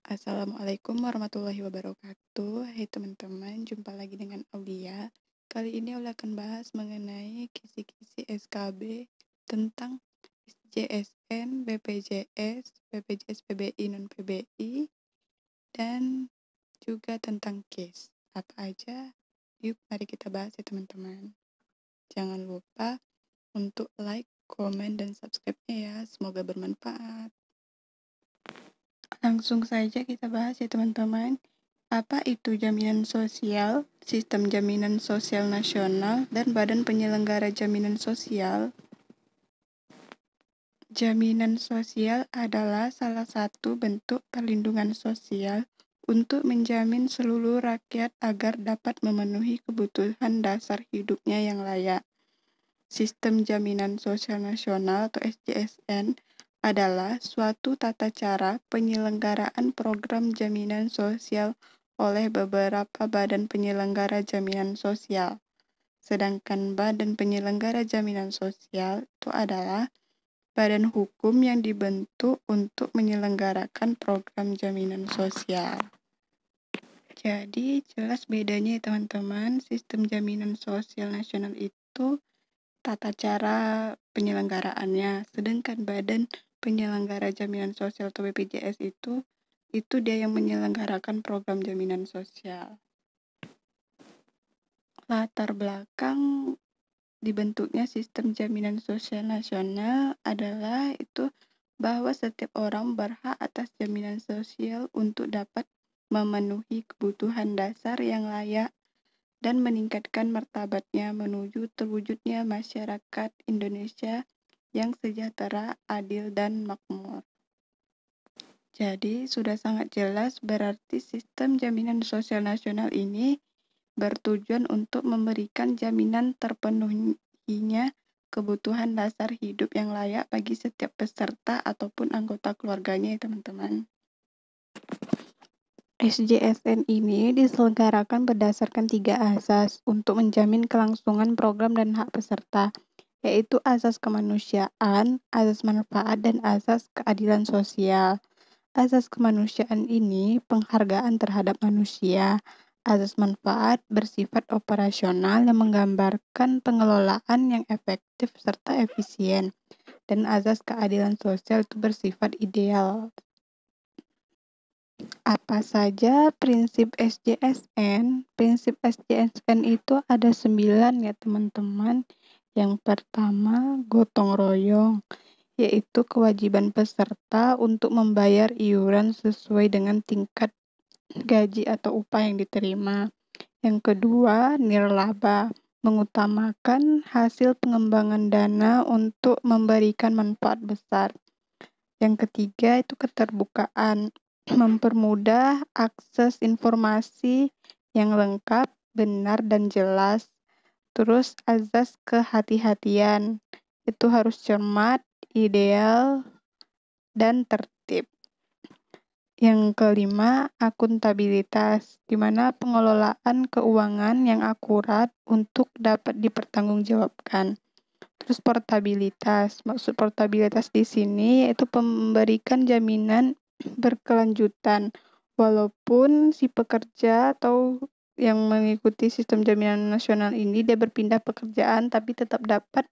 Assalamualaikum warahmatullahi wabarakatuh. Hai teman-teman, jumpa lagi dengan Aulia. Kali ini Aulia akan bahas mengenai kisi-kisi SKB tentang SJSN, BPJS, BPJS PBI non-PBI, dan juga tentang KIS. Apa aja? Yuk mari kita bahas ya teman-teman. Jangan lupa untuk like, komen, dan subscribe-nya ya. Semoga bermanfaat. Langsung saja kita bahas ya teman-teman. Apa itu jaminan sosial, sistem jaminan sosial nasional, dan badan penyelenggara jaminan sosial? Jaminan sosial adalah salah satu bentuk perlindungan sosial untuk menjamin seluruh rakyat agar dapat memenuhi kebutuhan dasar hidupnya yang layak. Sistem Jaminan Sosial Nasional atau SJSN adalah suatu tata cara penyelenggaraan program jaminan sosial oleh beberapa badan penyelenggara jaminan sosial. Sedangkan badan penyelenggara jaminan sosial itu adalah badan hukum yang dibentuk untuk menyelenggarakan program jaminan sosial. Jadi jelas bedanya ya teman-teman, sistem jaminan sosial nasional itu tata cara penyelenggaraannya, sedangkan badan penyelenggara jaminan sosial atau BPJS itu dia yang menyelenggarakan program jaminan sosial. Latar belakang dibentuknya sistem jaminan sosial nasional adalah itu bahwa setiap orang berhak atas jaminan sosial untuk dapat memenuhi kebutuhan dasar yang layak dan meningkatkan martabatnya menuju terwujudnya masyarakat Indonesia yang sejahtera, adil, dan makmur. Jadi, sudah sangat jelas berarti sistem jaminan sosial nasional ini bertujuan untuk memberikan jaminan terpenuhinya kebutuhan dasar hidup yang layak bagi setiap peserta ataupun anggota keluarganya ya teman-teman. SJSN ini diselenggarakan berdasarkan 3 asas untuk menjamin kelangsungan program dan hak peserta, yaitu asas kemanusiaan, asas manfaat, dan asas keadilan sosial. Asas kemanusiaan ini penghargaan terhadap manusia. Asas manfaat bersifat operasional yang menggambarkan pengelolaan yang efektif serta efisien. Dan asas keadilan sosial itu bersifat ideal. Apa saja prinsip SJSN? Prinsip SJSN itu ada 9 ya teman-teman. Yang pertama, gotong royong, yaitu kewajiban peserta untuk membayar iuran sesuai dengan tingkat gaji atau upah yang diterima. Yang kedua, nirlaba, mengutamakan hasil pengembangan dana untuk memberikan manfaat besar. Yang ketiga itu keterbukaan, mempermudah akses informasi yang lengkap, benar, dan jelas. Terus azas kehati-hatian, itu harus cermat, ideal, dan tertib. Yang kelima, akuntabilitas, di mana pengelolaan keuangan yang akurat untuk dapat dipertanggungjawabkan. Terus portabilitas, maksud portabilitas di sini yaitu memberikan jaminan berkelanjutan, walaupun si pekerja atau yang mengikuti sistem jaminan nasional ini dia berpindah pekerjaan tapi tetap dapat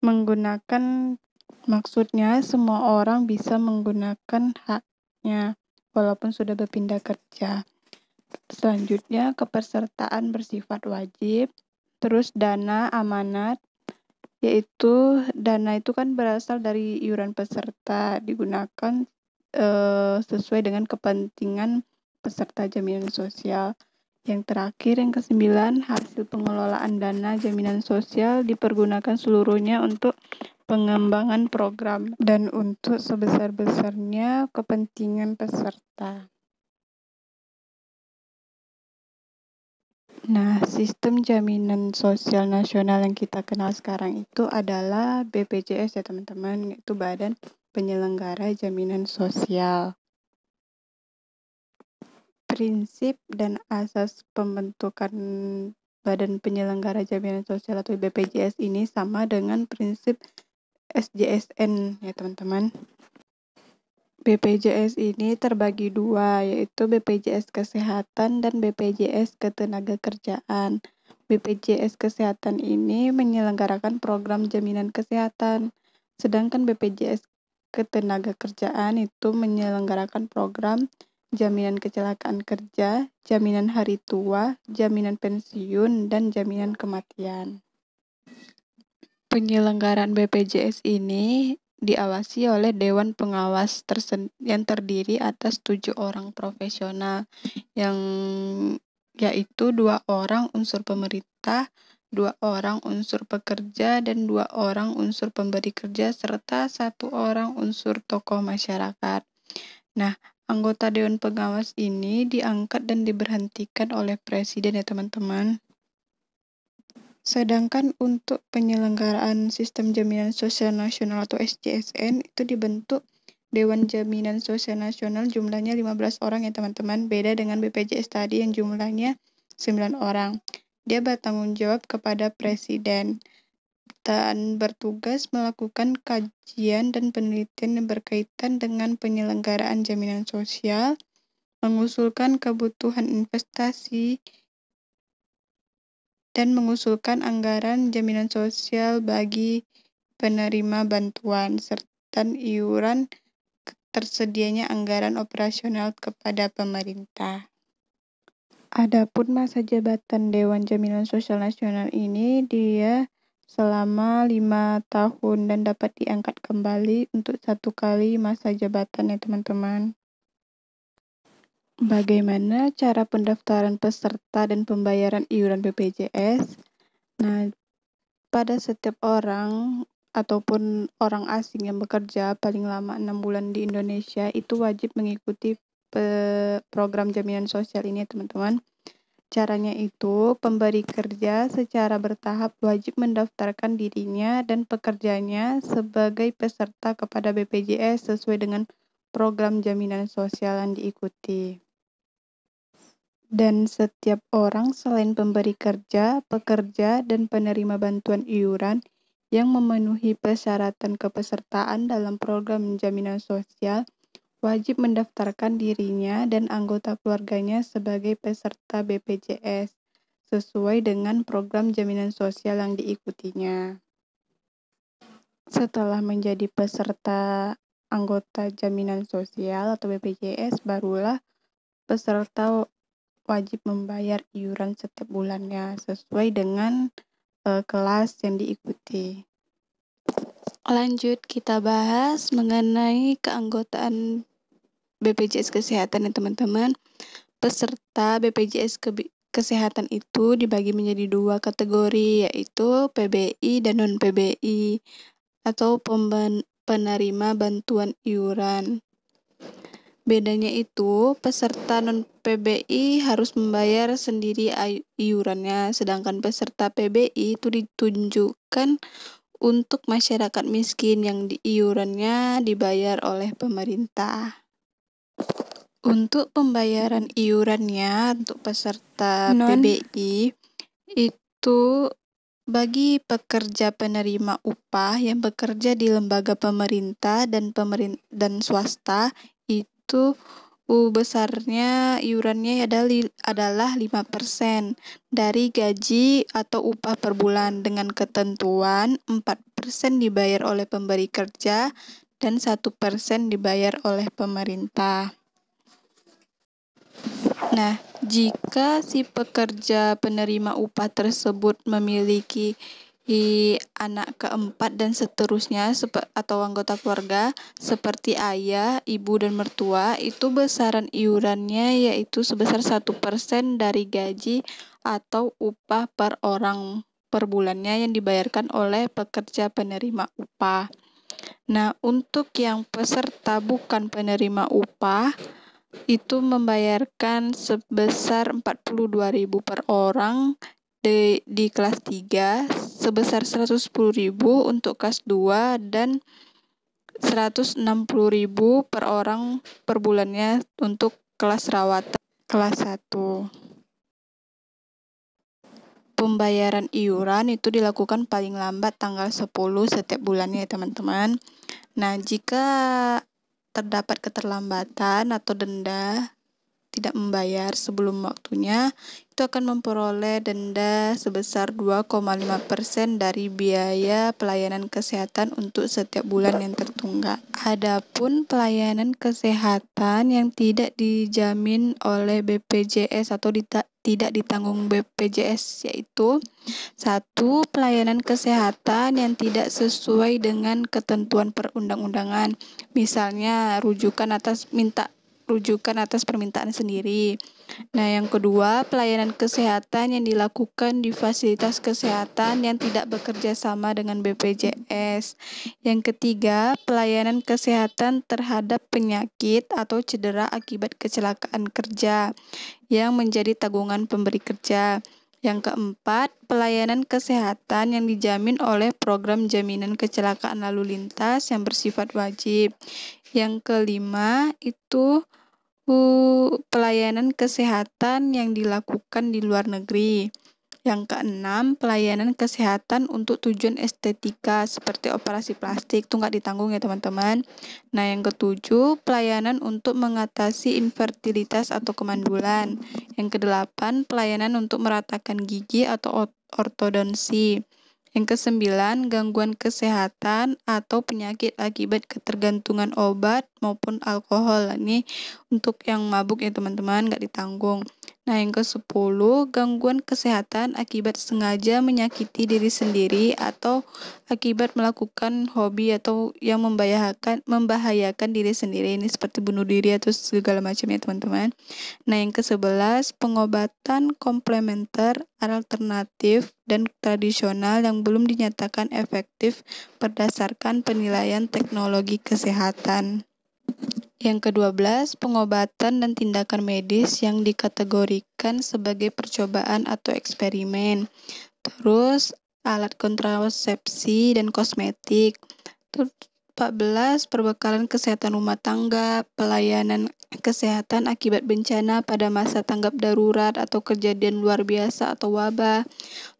menggunakan, maksudnya semua orang bisa menggunakan haknya walaupun sudah berpindah kerja. Selanjutnya kepesertaan bersifat wajib, terus dana amanat, yaitu dana itu kan berasal dari iuran peserta digunakan sesuai dengan kepentingan peserta jaminan sosial. Yang terakhir, yang ke-9, hasil pengelolaan dana jaminan sosial dipergunakan seluruhnya untuk pengembangan program dan untuk sebesar-besarnya kepentingan peserta. Nah, sistem jaminan sosial nasional yang kita kenal sekarang itu adalah BPJS ya teman-teman, yaitu Badan Penyelenggara Jaminan Sosial. Prinsip dan asas pembentukan Badan Penyelenggara Jaminan Sosial atau BPJS ini sama dengan prinsip SJSN ya teman-teman. BPJS ini terbagi dua, yaitu BPJS Kesehatan dan BPJS Ketenagakerjaan. BPJS Kesehatan ini menyelenggarakan program jaminan kesehatan, sedangkan BPJS Ketenagakerjaan itu menyelenggarakan program jaminan kecelakaan kerja, jaminan hari tua, jaminan pensiun, dan jaminan kematian. Penyelenggaraan BPJS ini diawasi oleh Dewan Pengawas yang terdiri atas 7 orang profesional, yang yaitu 2 orang unsur pemerintah, 2 orang unsur pekerja, dan 2 orang unsur pemberi kerja, serta 1 orang unsur tokoh masyarakat. Nah, anggota Dewan Pengawas ini diangkat dan diberhentikan oleh Presiden ya teman-teman. Sedangkan untuk penyelenggaraan Sistem Jaminan Sosial Nasional atau SJSN itu dibentuk Dewan Jaminan Sosial Nasional jumlahnya 15 orang ya teman-teman, beda dengan BPJS tadi yang jumlahnya 9 orang. Dia bertanggung jawab kepada Presiden dan bertugas melakukan kajian dan penelitian yang berkaitan dengan penyelenggaraan jaminan sosial, mengusulkan kebutuhan investasi, dan mengusulkan anggaran jaminan sosial bagi penerima bantuan, serta iuran tersedianya anggaran operasional kepada pemerintah. Adapun masa jabatan Dewan Jaminan Sosial Nasional ini dia selama 5 tahun dan dapat diangkat kembali untuk 1 kali masa jabatan ya teman-teman. Bagaimana cara pendaftaran peserta dan pembayaran iuran BPJS? Nah, pada setiap orang ataupun orang asing yang bekerja paling lama 6 bulan di Indonesia itu wajib mengikuti program jaminan sosial ini, teman-teman. Caranya itu, pemberi kerja secara bertahap wajib mendaftarkan dirinya dan pekerjanya sebagai peserta kepada BPJS sesuai dengan program jaminan sosial yang diikuti. Dan setiap orang selain pemberi kerja, pekerja, dan penerima bantuan iuran yang memenuhi persyaratan kepesertaan dalam program jaminan sosial wajib mendaftarkan dirinya dan anggota keluarganya sebagai peserta BPJS sesuai dengan program jaminan sosial yang diikutinya. Setelah menjadi peserta anggota jaminan sosial atau BPJS, barulah peserta wajib membayar iuran setiap bulannya sesuai dengan kelas yang diikuti. Lanjut kita bahas mengenai keanggotaan BPJS Kesehatan ya teman-teman. Peserta BPJS Kesehatan itu dibagi menjadi 2 kategori, yaitu PBI dan non-PBI atau penerima bantuan iuran. Bedanya itu, peserta non-PBI harus membayar sendiri iurannya, sedangkan peserta PBI itu ditunjukkan untuk masyarakat miskin yang iurannya dibayar oleh pemerintah. Untuk pembayaran iurannya untuk peserta PBI itu bagi pekerja penerima upah yang bekerja di lembaga pemerintah dan swasta itu besarnya iurannya adalah 5% dari gaji atau upah per bulan dengan ketentuan 4% dibayar oleh pemberi kerja dan 1% dibayar oleh pemerintah. Nah, jika si pekerja penerima upah tersebut memiliki anak keempat dan seterusnya atau anggota keluarga seperti ayah, ibu, dan mertua, itu besaran iurannya yaitu sebesar 1% dari gaji atau upah per orang per bulannya yang dibayarkan oleh pekerja penerima upah. Nah, untuk yang peserta bukan penerima upah itu membayarkan sebesar 42.000 per orang di kelas 3, sebesar 110.000 untuk kelas 2, dan 160.000 per orang per bulannya untuk kelas rawatan kelas 1. Pembayaran iuran itu dilakukan paling lambat tanggal 10 setiap bulannya ya teman-teman. Nah, jika terdapat keterlambatan atau denda tidak membayar sebelum waktunya, itu akan memperoleh denda sebesar 2,5% dari biaya pelayanan kesehatan untuk setiap bulan yang tertunggak. Adapun pelayanan kesehatan yang tidak dijamin oleh BPJS atau tidak ditanggung BPJS, yaitu 1. Pelayanan kesehatan yang tidak sesuai dengan ketentuan perundang-undangan, misalnya rujukan atas permintaan sendiri. Nah, yang kedua, pelayanan kesehatan yang dilakukan di fasilitas kesehatan yang tidak bekerja sama dengan BPJS. Yang ketiga, pelayanan kesehatan terhadap penyakit atau cedera akibat kecelakaan kerja yang menjadi tanggungan pemberi kerja. Yang keempat, pelayanan kesehatan yang dijamin oleh program jaminan kecelakaan lalu lintas yang bersifat wajib. Yang kelima, itu pelayanan kesehatan yang dilakukan di luar negeri. Yang keenam, pelayanan kesehatan untuk tujuan estetika seperti operasi plastik, itu nggak ditanggung ya teman-teman. Nah, yang ketujuh, pelayanan untuk mengatasi infertilitas atau kemandulan. Yang kedelapan, pelayanan untuk meratakan gigi atau ortodonsi. Yang kesembilan, gangguan kesehatan atau penyakit akibat ketergantungan obat maupun alkohol. Ini untuk yang mabuk ya teman-teman, nggak ditanggung. Nah, yang ke-10, gangguan kesehatan akibat sengaja menyakiti diri sendiri atau akibat melakukan hobi atau yang membahayakan diri sendiri. Ini seperti bunuh diri atau segala macam ya teman-teman. Nah, yang ke-11, pengobatan komplementer, alternatif, dan tradisional yang belum dinyatakan efektif berdasarkan penilaian teknologi kesehatan. Yang ke-12, pengobatan dan tindakan medis yang dikategorikan sebagai percobaan atau eksperimen. Terus, alat kontrasepsi dan kosmetik. Terus, 14, perbekalan kesehatan rumah tangga, pelayanan kesehatan akibat bencana pada masa tanggap darurat atau kejadian luar biasa atau wabah.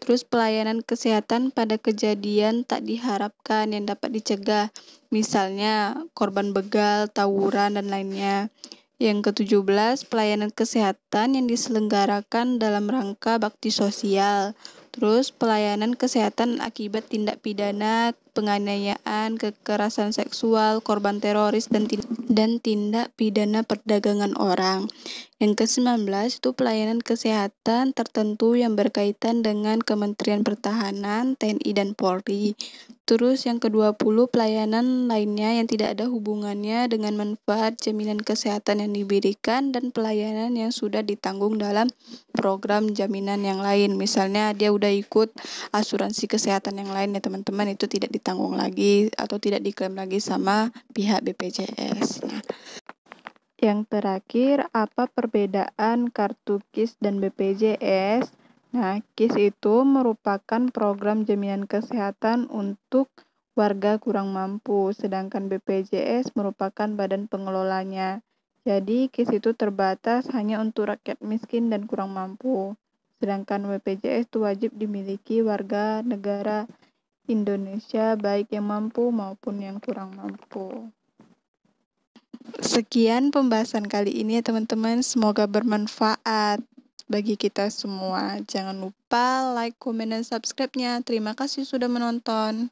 Terus pelayanan kesehatan pada kejadian tak diharapkan yang dapat dicegah, misalnya korban begal, tawuran, dan lainnya. Yang ke-17, pelayanan kesehatan yang diselenggarakan dalam rangka bakti sosial. Terus pelayanan kesehatan akibat tindak pidana, penganiayaan, kekerasan seksual, korban teroris, dan tindak pidana perdagangan orang. Yang ke-19 itu pelayanan kesehatan tertentu yang berkaitan dengan Kementerian Pertahanan, TNI, dan Polri. Terus yang ke-20 pelayanan lainnya yang tidak ada hubungannya dengan manfaat jaminan kesehatan yang diberikan dan pelayanan yang sudah ditanggung dalam program jaminan yang lain. Misalnya dia udah ikut asuransi kesehatan yang lain ya teman-teman, itu tidak ditanggung lagi atau tidak diklaim lagi sama pihak BPJS. Nah, yang terakhir, apa perbedaan kartu KIS dan BPJS? Nah, KIS itu merupakan program jaminan kesehatan untuk warga kurang mampu, sedangkan BPJS merupakan badan pengelolanya. Jadi, KIS itu terbatas hanya untuk rakyat miskin dan kurang mampu, sedangkan BPJS itu wajib dimiliki warga negara Indonesia, baik yang mampu maupun yang kurang mampu. Sekian pembahasan kali ini ya teman-teman, semoga bermanfaat bagi kita semua. Jangan lupa like, komen, dan subscribe-nya. Terima kasih sudah menonton.